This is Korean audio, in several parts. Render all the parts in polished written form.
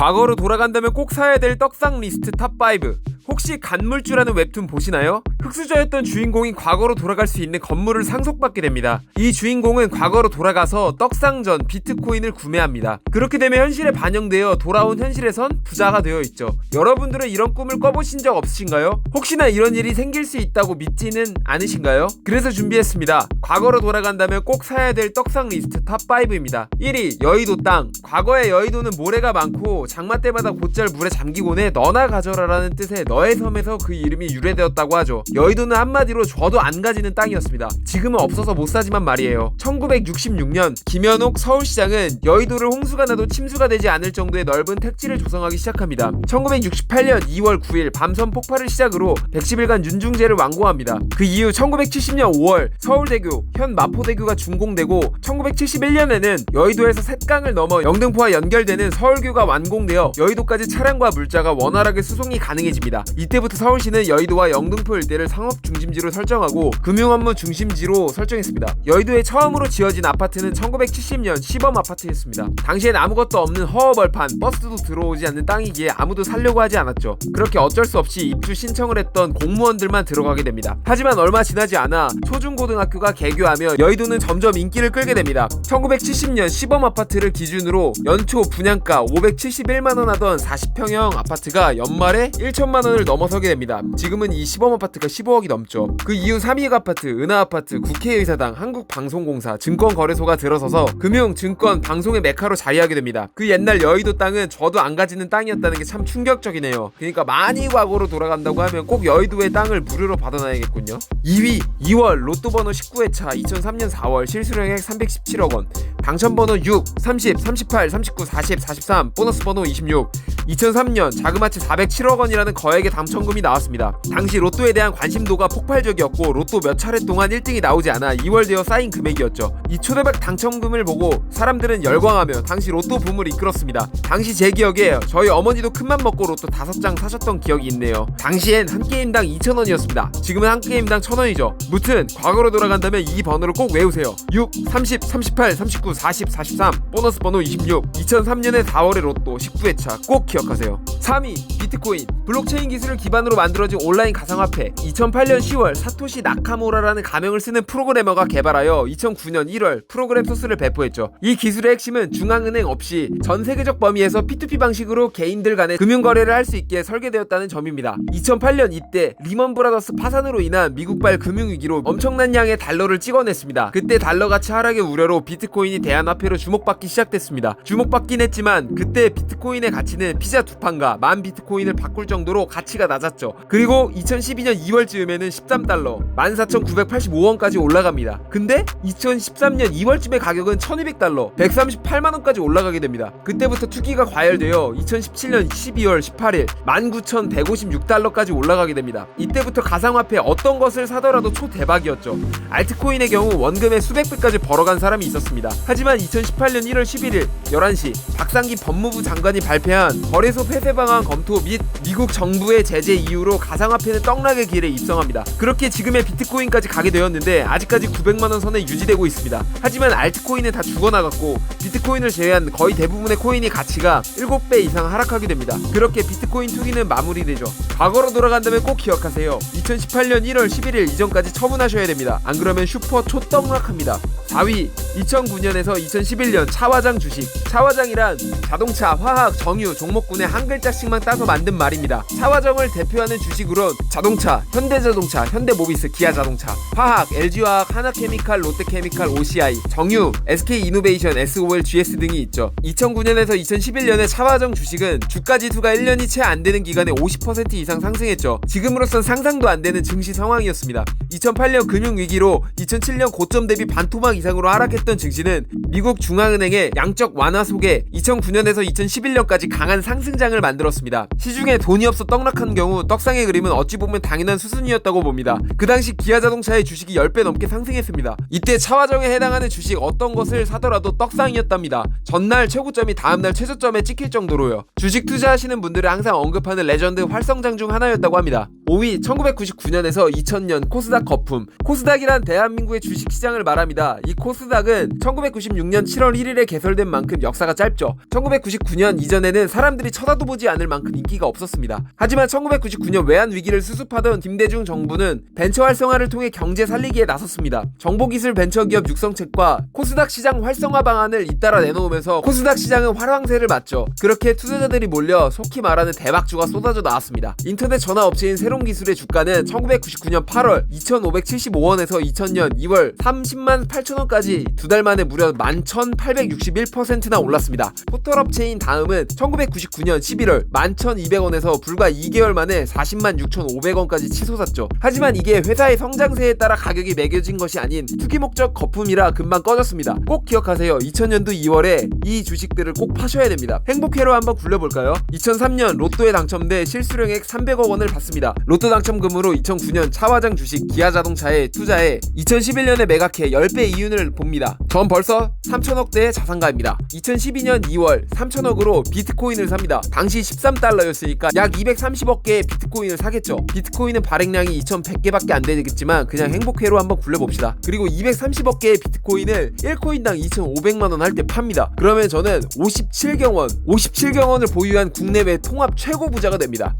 과거로 돌아간다면 꼭 사야 될 떡상 리스트 탑5. 혹시 간물주라는 웹툰 보시나요? 흑수저였던 주인공이 과거로 돌아갈 수 있는 건물을 상속받게 됩니다. 이 주인공은 과거로 돌아가서 떡상전 비트코인을 구매합니다. 그렇게 되면 현실에 반영되어 돌아온 현실에선 부자가 되어 있죠. 여러분들은 이런 꿈을 꿔보신 적 없으신가요? 혹시나 이런 일이 생길 수 있다고 믿지는 않으신가요? 그래서 준비했습니다. 과거로 돌아간다면 꼭 사야 될 떡상 리스트 탑5입니다. 1위 여의도 땅. 과거의 여의도는 모래가 많고 장마 때마다 곧잘 물에 잠기곤 해 너나 가져라라는 뜻의 너의 섬에서 그 이름이 유래되었다고 하죠. 여의도는 한마디로 줘도 안 가지는 땅이었습니다. 지금은 없어서 못 사지만 말이에요. 1966년 김현옥 서울시장은 여의도를 홍수가 나도 침수가 되지 않을 정도의 넓은 택지를 조성하기 시작합니다. 1968년 2월 9일 밤섬 폭발을 시작으로 110일간 윤중제를 완공합니다. 그 이후 1970년 5월 서울대교, 현 마포대교가 준공되고 1971년에는 여의도에서 샛강을 넘어 영등포와 연결되는 서울교가 완공되어 여의도까지 차량과 물자가 원활하게 수송이 가능해집니다. 이때부터 서울시는 여의도와 영등포 일대를 상업 중심지로 설정하고 금융업무 중심지로 설정했습니다. 여의도에 처음으로 지어진 아파트는 1970년 시범 아파트였습니다. 당시엔 아무것도 없는 허허벌판, 버스도 들어오지 않는 땅이기에 아무도 살려고 하지 않았죠. 그렇게 어쩔 수 없이 입주 신청을 했던 공무원들만 들어가게 됩니다. 하지만 얼마 지나지 않아 초중고등학교가 개교하며 여의도는 점점 인기를 끌게 됩니다. 1970년 시범 아파트를 기준으로 연초 분양가 571만원 하던 40평형 아파트가 연말에 1천만원을 넘어서게 됩니다. 지금은 이 시범 아파트가 15억이 넘죠. 그 이후 삼익 아파트, 은하아파트, 국회의사당, 한국방송공사, 증권거래소가 들어서서 금융, 증권, 방송의 메카로 자리하게 됩니다. 그 옛날 여의도 땅은 저도 안 가지는 땅이었다는 게 참 충격적이네요. 그러니까 많이 과거로 돌아간다고 하면 꼭 여의도의 땅을 무료로 받아놔야겠군요. 2위 2월 로또 번호 19회차 2003년 4월 실수령액 317억원, 당첨번호 6, 30, 38, 39, 40, 43, 보너스 번호 26. 2003년 자그마치 407억원이라는 거액의 당첨금이 나왔습니다. 당시 로또에 대한 관심도가 폭발적이었고 로또 몇 차례 동안 1등이 나오지 않아 2월되어 쌓인 금액이었죠. 이 초대박 당첨금을 보고 사람들은 열광하며 당시 로또 붐을 이끌었습니다. 당시 제 기억에 저희 어머니도 큰맘 먹고 로또 5장 사셨던 기억이 있네요. 당시엔 한 게임당 2,000원이었습니다. 지금은 한 게임당 1,000원이죠. 무튼 과거로 돌아간다면 이 번호를 꼭 외우세요. 6, 30, 38, 39, 40, 43, 보너스 번호 26. 2003년의 4월의 로또 19회차 꼭 기억하세요. 3위 비트코인. 블록체인 기술을 기반으로 만들어진 온라인 가상화폐. 2008년 10월 사토시 나카무라라는 가명을 쓰는 프로그래머가 개발하여 2009년 1월 프로그램 소스를 배포했죠. 이 기술의 핵심은 중앙은행 없이 전 세계적 범위에서 P2P 방식으로 개인들 간의 금융거래를 할 수 있게 설계되었다는 점입니다. 2008년 이때 리먼 브라더스 파산으로 인한 미국발 금융위기로 엄청난 양의 달러를 찍어냈습니다. 그때 달러 가치 하락의 우려로 비트코인이 대안화폐로 주목받기 시작됐습니다. 주목받긴 했지만 그때 비트코인의 가치는 피자 2판과 10,000 비트코인을 바꿀 정도로 가치가 낮았죠. 그리고 2012년 2월쯤에는 13달러 14,985원까지 올라갑니다. 근데 2013년 2월쯤의 가격은 1,200달러 138만원까지 올라가게 됩니다. 그때부터 투기가 과열되어 2017년 12월 18일 19,156달러까지 올라가게 됩니다. 이때부터 가상화폐 어떤 것을 사더라도 초대박이었죠. 알트코인의 경우 원금의 수백 배까지 벌어간 사람이 있었습니다. 하지만 2018년 1월 11일 11시 박상기 법무부 장관이 발표한 거래소 폐쇄 방안 검토 및 미국 정부의 제재 이후로 가상화폐는 떡락의 길에 입성합니다. 그렇게 지금의 비트코인까지 가게 되었는데 아직까지 900만원 선에 유지되고 있습니다. 하지만 알트코인은 다 죽어나갔고 비트코인을 제외한 거의 대부분의 코인이 가치가 7배 이상 하락하게 됩니다. 그렇게 비트코인 투기는 마무리되죠. 과거로 돌아간다면 꼭 기억하세요. 2018년 1월 11일 이전까지 처분하셔야 됩니다. 안 그러면 슈퍼 초떡락합니다. 4위 2009년에서 2011년 차화장 주식. 차화장이란 자동차, 화학, 정유, 종목군의 한 글자씩만 따서 만든 말입니다. 차화정을 대표하는 주식으론 자동차, 현대자동차, 현대모비스, 기아자동차, 화학, LG화학, 하나케미칼, 롯데케미칼, OCI, 정유, SK이노베이션, SOL, GS 등이 있죠. 2009년에서 2011년의 차화정 주식은 주가지수가 1년이 채 안 되는 기간에 50% 이상 상승했죠. 지금으로선 상상도 안 되는 증시 상황이었습니다. 2008년 금융위기로 2007년 고점 대비 반토막 이상으로 하락했던 증시는 미국 중앙은행의 양적 완화 속에 2009년에서 2011년까지 강한 상승장을 만들었습니다. 시중에 돈이 없어 떡락한 경우 떡상의 그림은 어찌 보면 당연한 수순이었다고 봅니다. 그 당시 기아자동차의 주식이 10배 넘게 상승했습니다. 이때 차화정에 해당하는 주식 어떤 것을 사더라도 떡상이었답니다. 전날 최고점이 다음날 최저점에 찍힐 정도로요. 주식 투자하시는 분들은 항상 언급하는 레전드 활성장 중 하나였다고 합니다. 5위 1999년에서 2000년 코스닥 거품. 코스닥이란 대한민국의 주식시장을 말합니다. 이 코스닥은 1996년 7월 1일에 개설된 만큼 역사가 짧죠. 1999년 이전에는 사람들이 쳐다도 보지 않을 만큼 인기가 없었습니다. 하지만 1999년 외환위기를 수습하던 김대중 정부는 벤처 활성화를 통해 경제 살리기에 나섰습니다. 정보기술 벤처기업 육성책과 코스닥 시장 활성화 방안을 잇따라 내놓으면서 코스닥 시장은 활황세를 맞죠. 그렇게 투자자들이 몰려 속히 말하는 대박주가 쏟아져 나왔습니다. 인터넷 전화업체인 새롬기술의 주가는 1999년 8월 2,575원에서 2000년 2월 30만 8천원까지 두 달 만에 무려 11,861%나 올랐습니다. 포털업체인 다음은 1999년 11월 11,200원에서 불과 2개월 만에 40만 6,500원까지 치솟았죠. 하지만 이게 회사의 성장세에 따라 가격이 매겨진 것이 아닌 투기 목적 거품이라 금방 꺼졌습니다. 꼭 기억하세요. 2000년도 2월에 이 주식들을 꼭 파셔야 됩니다. 행복회로 한번 굴려볼까요? 2003년 로또에 당첨돼 실수령액 300억 원을 받습니다. 로또 당첨금으로 2009년 차화장 주식 기아자동차에 투자해 2011년에 매각해 10배 이윤을 봅니다. 전 벌써 3천억대의 자산가입니다. 2012년 2월 3천억으로 비트코인을 삽니다. 당시 13달러였으니까 약 230억 개의 비트코인을 사겠죠. 비트코인은 발행량이 2100개밖에 안 되겠지만 그냥 행복회로 한번 굴려봅시다. 그리고 230억 개의 비트코인을 1코인당 2,500만원 할 때 팝니다. 그러면 저는 57경원을 보유한 국내외 통합 최고 부자가 됩니다.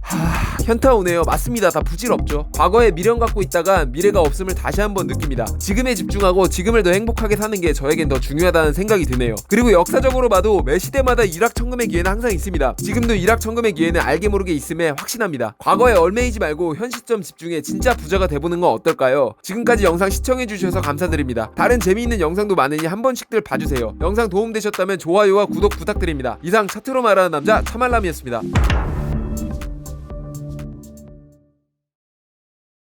현타 오네요. 맞습니다. 다 부질없죠. 과거에 미련 갖고 있다가 미래가 없음을 다시 한번 느낍니다. 지금에 집중하고 지금을 더 행복하게 사는 게 저에겐 더 중요하다는 생각이 드네요. 그리고 역사적으로 봐도 매 시대마다 일확천금의 기회는 항상 있습니다. 지금도 일확천금의 기회는 알게 모르게 있음에 확신합니다. 과거에 얼매이지 말고 현 시점 집중해 진짜 부자가 돼보는 건 어떨까요? 지금까지 영상 시청해주셔서 감사드립니다. 다른 재미있는 영상도 많으니 한 번씩들 봐주세요. 영상 도움되셨다면 좋아요와 구독 부탁드립니다. 이상 차트로 말하는 남자 차말람이었습니다.